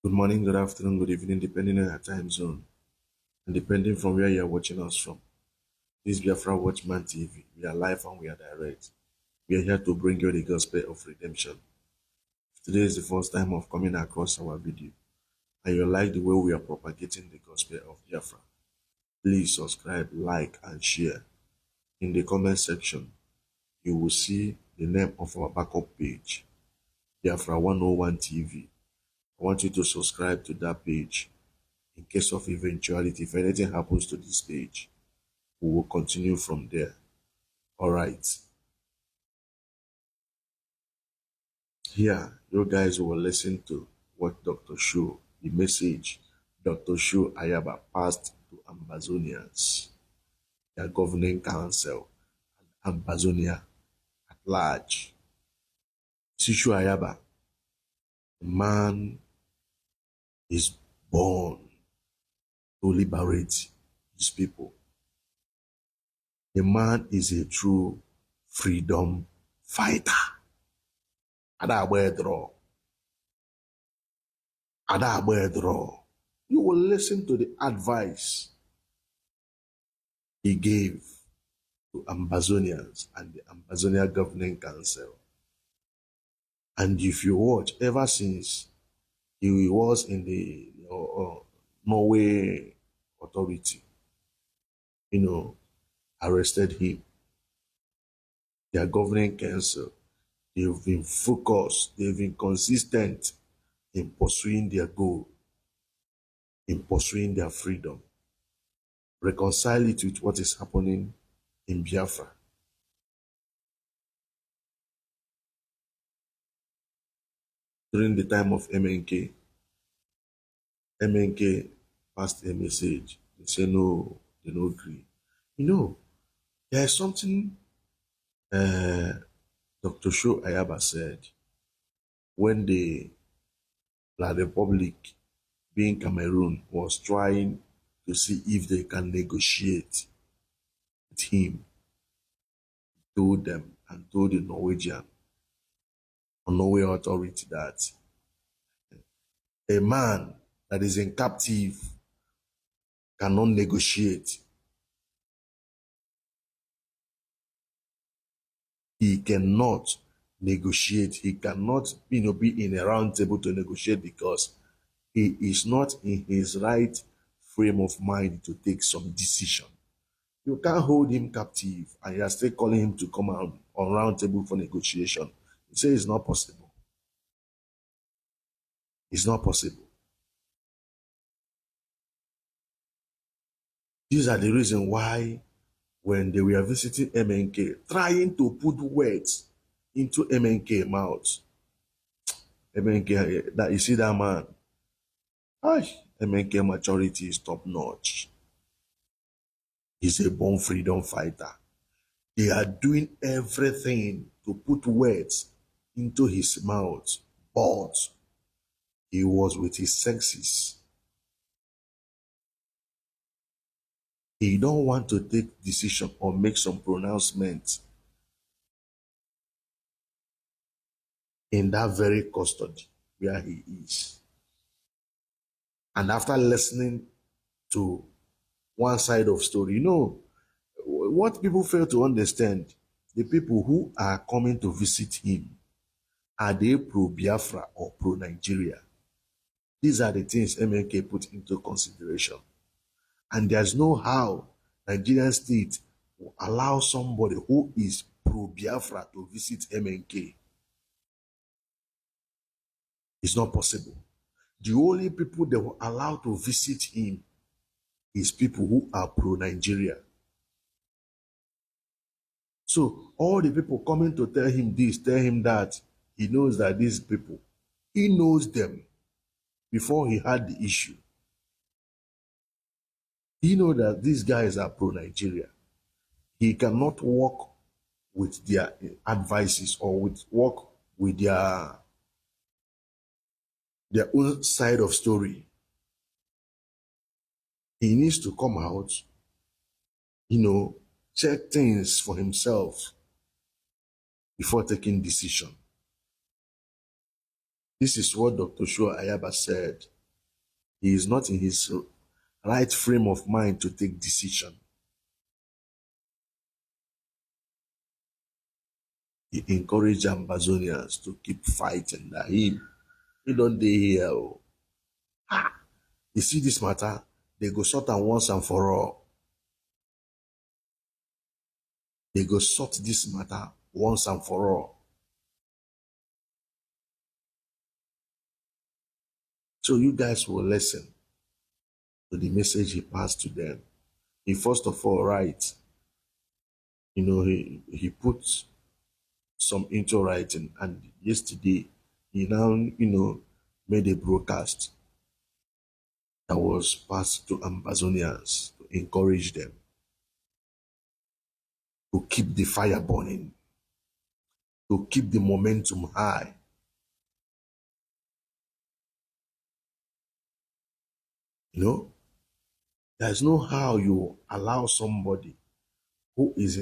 Good morning, good afternoon, good evening, depending on your time zone and depending from where you're watching us from. This is Biafra Watchman TV. We are live and we are direct. We are here to bring you the gospel of redemption. If today is the first time of coming across our video and you like the way we are propagating the gospel of Biafra, please subscribe, like, and share. In the comment section, you will see the name of our backup page, Biafra 101 TV. I want you to subscribe to that page. In case of eventuality, if anything happens to this page, we will continue from there. All right. Here, you guys will listen to what Dr. Cho, the message Dr. Cho Ayaba passed to Ambazonians, their governing council, and Ambazonia at large. Cho Ayaba, the man is born to liberate his people. The man is a true freedom fighter. Ada draw. You will listen to the advice he gave to Ambazonians and the Ambazonia Governing Council. And if you watch, ever since he was in the Norway authority, arrested him, their governing council, they've been focused, they've been consistent in pursuing their goal, in pursuing their freedom. Reconcile it with what is happening in Biafra. During the time of MNK passed a message. They say no, they no agree. There is something Dr. Cho Ayaba said when the La Republic, being Cameroon, was trying to see if they can negotiate with him. He told them and told the Norway authority that a man that is in captive cannot negotiate. He cannot negotiate. He cannot be in a round table to negotiate because he is not in his right frame of mind to take some decision. You can't hold him captive and you are still calling him to come out on round table for negotiation. You say it's not possible. It's not possible. These are the reasons why when they were visiting MNK, trying to put words into MNK mouth, MNK, that you see that man, MNK maturity is top notch. He's a born freedom fighter. They are doing everything to put words into his mouth, but he was with his senses. He don't want to take decision or make some pronouncement in that very custody where he is. And after listening to one side of story, what people fail to understand, the people who are coming to visit him, are they pro-Biafra or pro-Nigeria? These are the things MNK put into consideration. And there's no how Nigerian state will allow somebody who is pro-Biafra to visit MNK. It's not possible. The only people that will allow to visit him is people who are pro-Nigeria. So all the people coming to tell him this, tell him that, he knows that these people, he knows them before he had the issue. He knows that these guys are pro-Nigeria. He cannot work with their advices or work with their own side of story. He needs to come out, check things for himself before taking decision. This is what Dr. Cho Ayaba said He is not in his right frame of mind to take decision. He encouraged Ambazonians to keep fighting. That he don't dey here. Oh. You see this matter, they go sort am once and for all. They go sort this matter once and for all. So you guys will listen to the message he passed to them. He first of all writes, he put some into writing, and yesterday he now, made a broadcast that was passed to Ambazonians to encourage them to keep the fire burning, to keep the momentum high. There's no how you allow somebody who is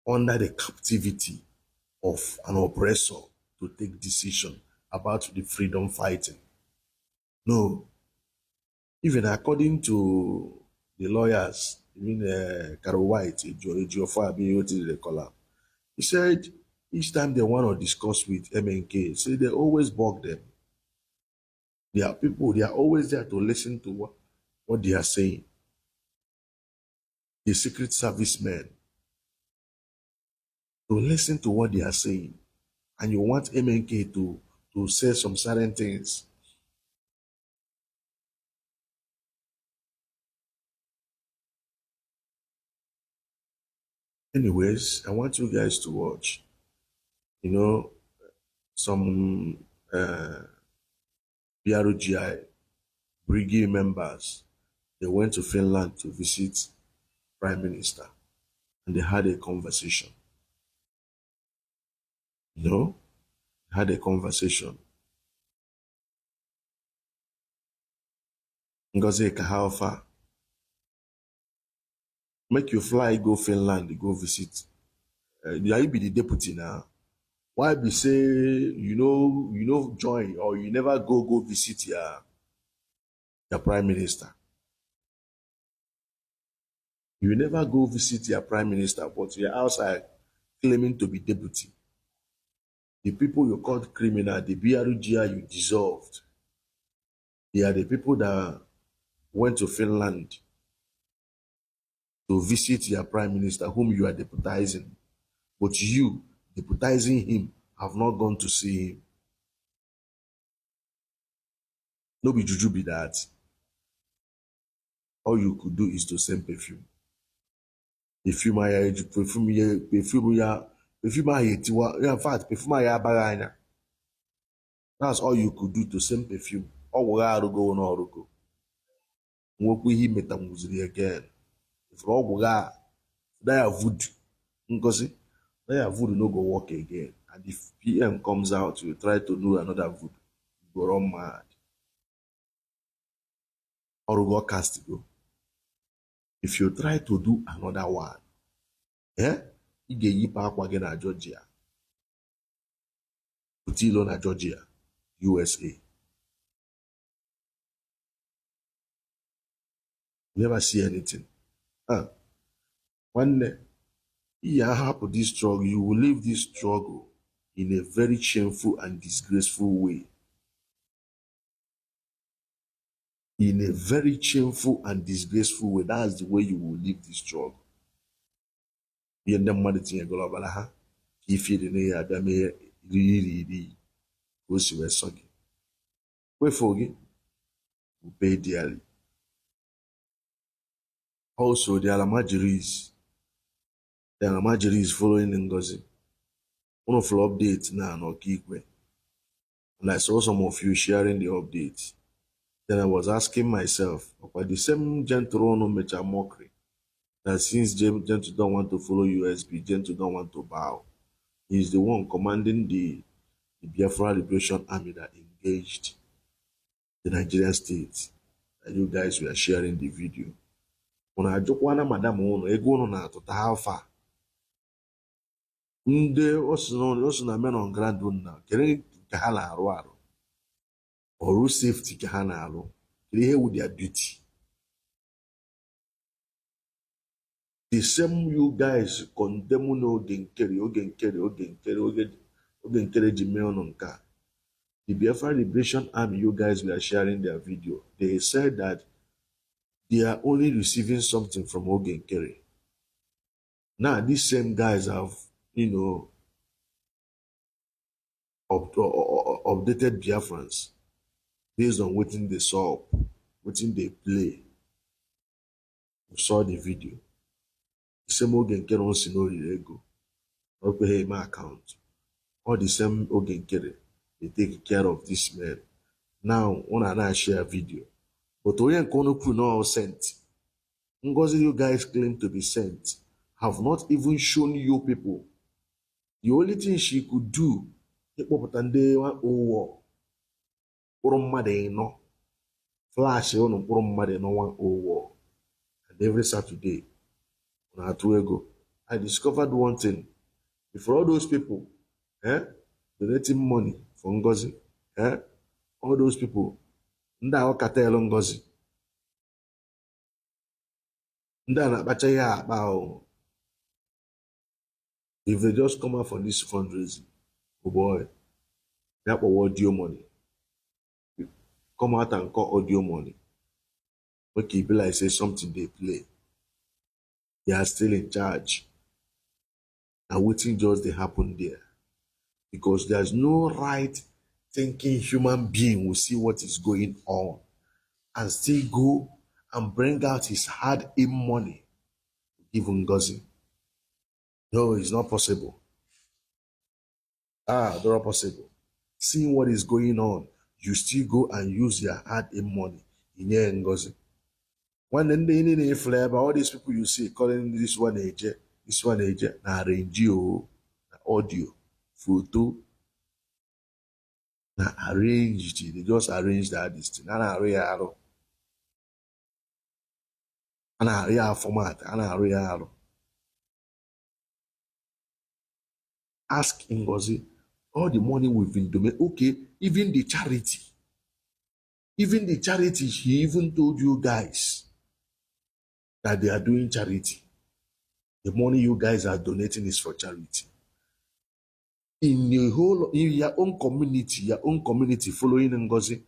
under the captivity of an oppressor to take decision about the freedom fighting. No. Even according to the lawyers, even Carol White, they call her, he said each time they want to discuss with MNK, say they always bug them. They are people, they are always there to listen to what they are saying. The Secret Service men, to listen to what they are saying. And you want MNK to say some certain things. Anyways, I want you guys to watch, some BRGI brigade members. They went to Finland to visit Prime Minister, and they had a conversation. Had a conversation. Ngozi how far? Make you fly, go Finland, go visit. You be the deputy now. Why be say join, or you never go visit your prime minister? You never go visit your prime minister, but you're outside claiming to be deputy. The people you called criminal, the BRGI you dissolved, they are the people that went to Finland to visit your prime minister, whom you are deputizing. But you, deputizing him, have not gone to see him. No be juju be that. All you could do is to send perfume. Perfume in fact, perfume ya baranya. That's all you could do, to send perfume. All arugo no arugo. Nwokwu ihe metamuziri again. If all that voodoo, ngozi, that voodoo no go work again. And if PM comes out, you try to do another voodoo, you go run mad. Orugo cast go. If you try to do another one, you get yipa akwa gị na Georgia. Utilo na Georgia, USA. You never see anything. One day, you have this struggle, you will leave this struggle in a very shameful and disgraceful way. In a very shameful and disgraceful way. That's the way you will leave this struggle. You end up managing a global if you didn't have really goes to a soggy. Wait for you, will pay dearly. Also, the Alamajiris following Ngozi. One of the updates now, no Kikwe. And I saw some of you sharing the updates. Then I was asking myself, about the same gentle no make a mockery, that since Gentle don't want to follow USB, Gentle don't want to bow. He's the one commanding the Biafra Liberation Army that engaged the Nigerian state. And you guys were sharing the video. When I joke one madam ego na to how far. Also na men on ground na kere ka ha na arụ arụ. Ọrụ safety ka ha na arụ. They here with their duty. The same you guys condemn Ogen Kerry Jimeon Nka. The Biafra Liberation Army, you guys were sharing their video. They said that they are only receiving something from Ogen Kerry. Now, these same guys have, updated Biafrans based on what they saw, what they play. We saw the video. The same Ogen Kerry on Sinori Ego. Okay, my account. All the same Ogen Kerry. They take care of this man. Now, one and I share video. But Oyen Konoku no sent. Ngozi, you guys claim to be sent, have not even shown you people. The only thing she could do, flash on one war. And every Saturday, on Atuego, I discovered one thing. Before all those people, donating money for Ngozi, all those people, nda wakatelo Ngozi, nda na-akpacha ihe akpa ahụ. If they just come out for this fundraising, oh boy, that for audio money. Come out and call audio money. Make it be like say something they play. They are still in charge. And waiting just they happen there. Because there's no right thinking human being will see what is going on and still go and bring out his hard-earned money to give Ngozi. No, it's not possible. Not possible. Seeing what is going on, you still go and use your hard-earned money in your Ngozi. When they flavor, all these people you see calling this one AJ, na arrange na audio, photo, na arranged. They just arrange that this thing. Na real format, na real. Ask Ngozi, all the money we've been doing, okay, even the charity, she even told you guys that they are doing charity. The money you guys are donating is for charity. In your own community following Ngozi,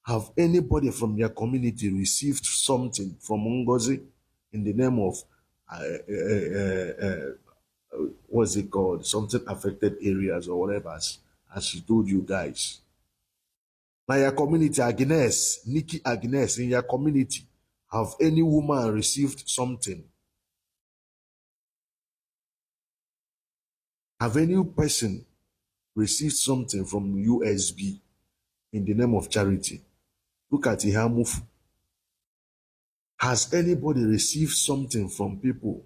have anybody from your community received something from Ngozi in the name of what's it called? Something affected areas or whatever, as she told you guys. Now your community, Nikki Agnes, in your community, have any woman received something? Have any person received something from USB in the name of charity? Look at Ihamufu. Has anybody received something from people?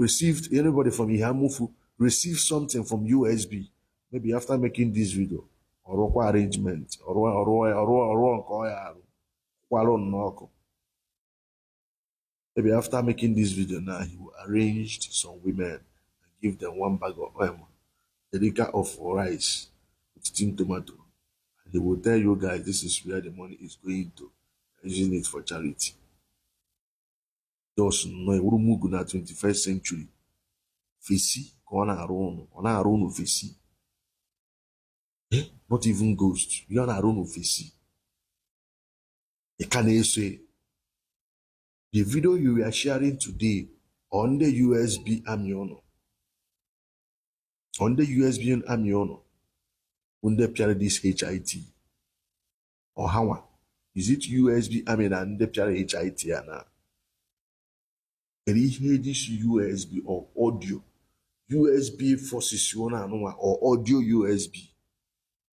Anybody from Ihamufu received something from USB? Maybe after making this video, or arrangement, maybe after making this video now, he will arrange some women and give them one bag of a liter of rice with steamed tomato. And he will tell you guys this is where the money is going to, using it for charity. Just no Urumugu na 21st century. Fesi, ona arono fesi. Not even ghost. You are arono fesi. You can say the video you were sharing today on the USB Amiono. On the USB Amiono. On the this HIT. Or how? Is it USB Amiono and the HIT now? And this USB or audio. USB forces you or audio USB.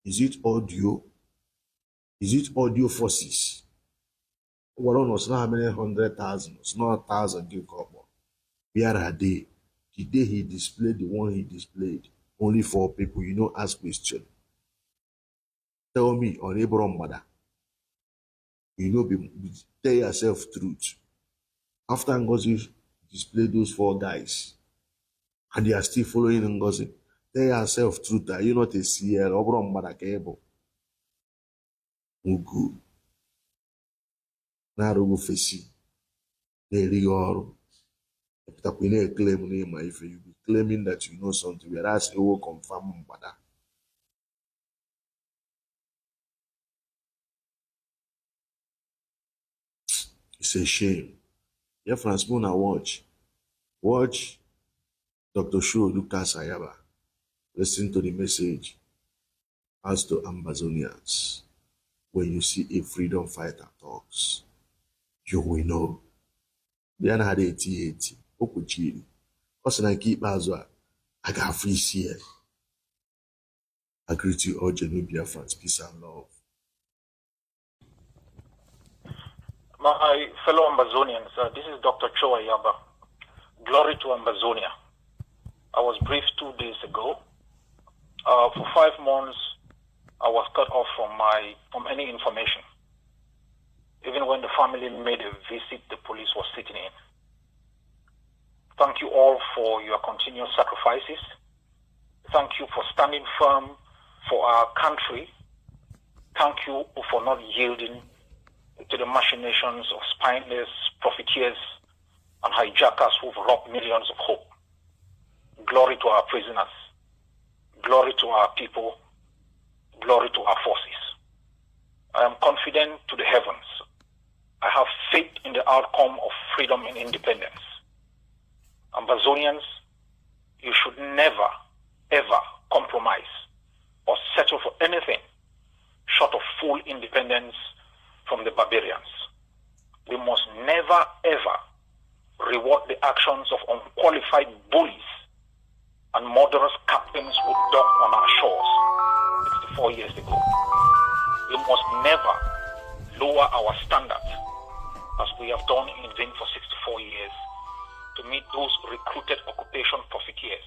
Is it audio? Is it audio forces? Well, it's not how many 100,000, it's not 1,000 give couple. Where are they? The day he displayed the one he displayed, only 4 people, ask question. Tell me on Abraham mother. Tell yourself truth. After Ngozi displayed those 4 guys, and they are still following Ngozi, tell yourself truth. Are you not a CL? Abraham mother cable. Good. na-arụghị ofesi na-erighị ọrụ pụtakwa na-claim na ịma ife, you be claiming that you know something whereas it will confirm mgbada. It's a shame. Yeah, France Mona watch Dr. Chucas Ayaba. Listen to the message as to Ambazonians. When you see a freedom fighter talks, you will know. They are not 80. Okuchiri. Also, I keep as well. I got free here. I greet you all, genuine Biafrans. Peace and love. My fellow Ambazonians, this is Dr. Cho Ayaba. Glory to Ambazonia. I was briefed 2 days ago. For 5 months, I was cut off from any information. Even when the family made a visit, the police was sitting in. Thank you all for your continuous sacrifices. Thank you for standing firm for our country. Thank you for not yielding to the machinations of spineless profiteers and hijackers who've robbed millions of hope. Glory to our prisoners. Glory to our people. Glory to our forces. I am confident to the heavens. I have faith in the outcome of freedom and independence. Ambazonians, you should never, ever compromise or settle for anything short of full independence from the barbarians. We must never, ever reward the actions of unqualified bullies and murderous captains who docked on our shores 64 years ago. We must never lower our standards as we have done in vain for 64 years to meet those recruited occupation profiteers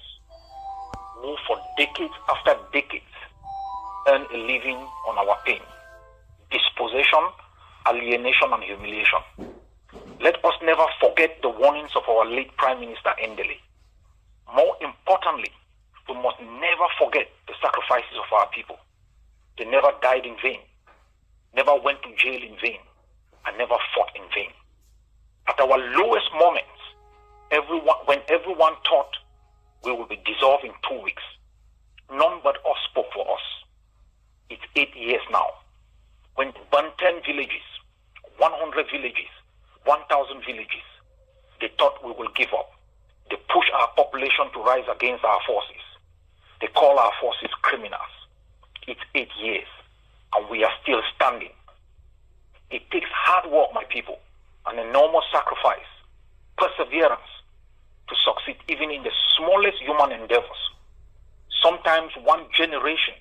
who for decades after decades earn a living on our pain, dispossession, alienation, and humiliation. Let us never forget the warnings of our late Prime Minister Endele. More importantly, we must never forget the sacrifices of our people. They never died in vain, never went to jail in vain, and never fought in vain. At our lowest moments, when everyone thought we will be dissolved in 2 weeks, none but us spoke for us. It's 8 years now. When they burned 10 villages, 100 villages, 1,000 villages, they thought we will give up. They push our population to rise against our forces. They call our forces criminals. It's 8 years, and we are still standing. It takes hard work, my people, an enormous sacrifice, perseverance, to succeed even in the smallest human endeavors. Sometimes one generation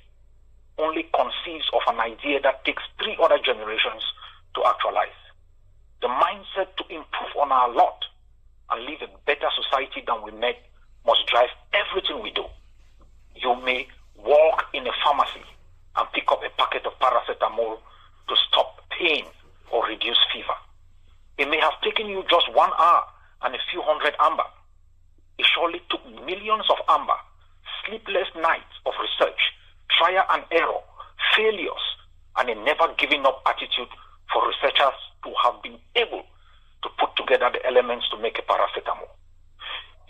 only conceives of an idea that takes 3 other generations to actualize. The mindset to improve on our lot and live a better society than we met must drive everything we do. You may walk in a pharmacy and pick up a packet of paracetamol to stop pain or reduce fever. It may have taken you just 1 hour and a few hundred amber. It surely took millions of amber, sleepless nights of research, trial and error, failures, and a never giving up attitude for researchers to have been able to put together the elements to make a paracetamol.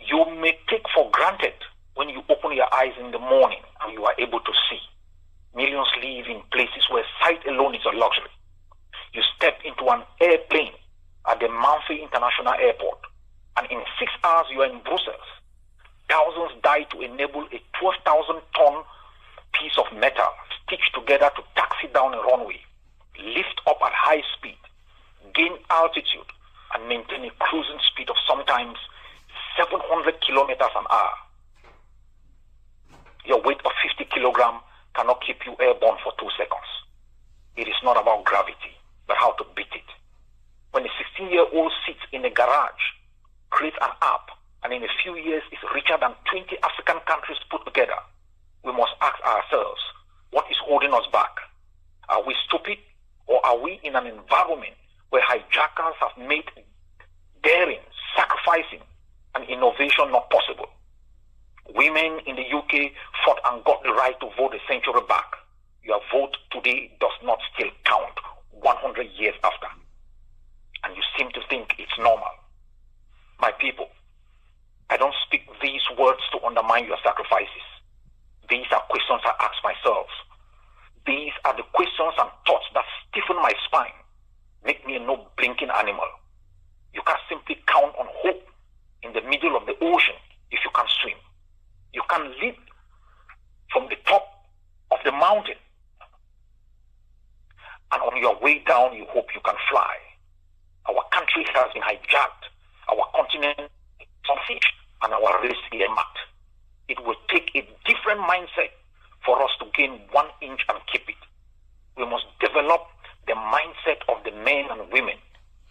You may take for granted when you open your eyes in the morning and you are able to see. Millions live in places where sight alone is a luxury. You step into an airplane at the Manfi International Airport, and in 6 hours you are in Brussels. Thousands died to enable a 12,000-ton piece of metal stitched together to taxi down a runway, lift up at high speed, gain altitude, and maintain a cruising speed of sometimes 700 kilometers an hour. Your weight of 50 kilograms cannot keep you airborne for 2 seconds. It is not about gravity, but how to beat it. When a 16-year-old sits in a garage, creates an app, and in a few years is richer than 20 African countries put together, we must ask ourselves, what is holding us back? Are we stupid, or are we in an environment where hijackers have made daring, sacrificing, and innovation not possible? Women in the UK fought and got the right to vote a century back. Your vote today does not still count 100 years after. stiffen my spine, make me a no-blinking animal. You can simply count on hope in the middle of the ocean if you can swim. You can leap from the top of the mountain, and on your way down, you hope you can fly. Our country has been hijacked, our continent is on siege, and our race earmarked. It will take a different mindset for us to gain 1 inch and keep it. We must develop the mindset of the men and women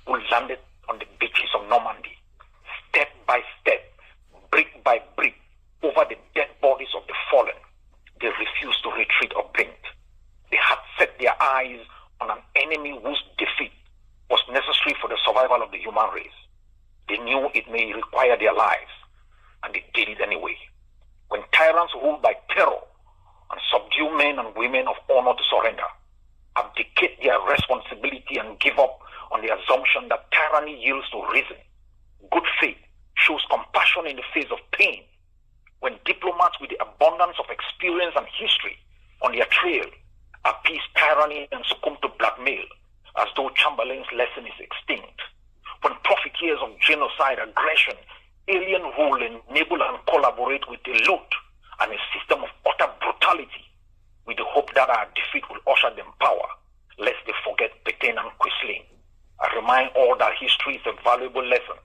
who landed on the beaches of Normandy, step by step, brick by brick, over the dead bodies of the fallen. They refused to retreat or blink. They had set their eyes on an enemy whose defeat was necessary for the survival of the human race. They knew it may require their lives, and they did it anyway. When tyrants rule by terror and subdue men and women of honor to surrender, abdicate their responsibility and give up on the assumption that tyranny yields to reason, good faith shows compassion in the face of pain. When diplomats with the abundance of experience and history on their trail appease tyranny and succumb to blackmail as though Chamberlain's lesson is extinct. When profiteers of genocide, aggression, alien rule enable and collaborate with the loot and a system of utter brutality with the hope that our defeat will usher them power, lest they forget Petain and Quisling. I remind all that history is a valuable lesson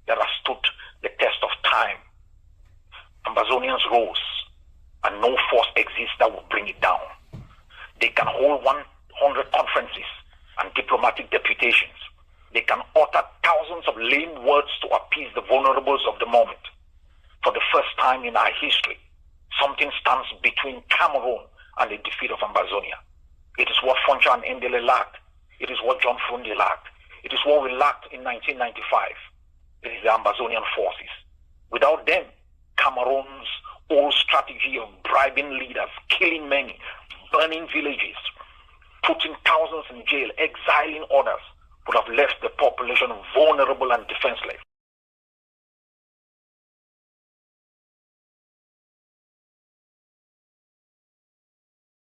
that has stood the test of time. Ambazonians rose, and no force exists that will bring it down. They can hold 100 conferences and diplomatic deputations. They can utter thousands of lame words to appease the vulnerables of the moment. For the first time in our history, something stands between Cameroon and the defeat of Ambazonia. It is what Foncha and Ndele lacked. It is what John Fundi lacked. It is what we lacked in 1995. It is the Ambazonian forces. Without them, Cameroon's old strategy of bribing leaders, killing many, burning villages, putting thousands in jail, exiling others, would have left the population vulnerable and defenseless.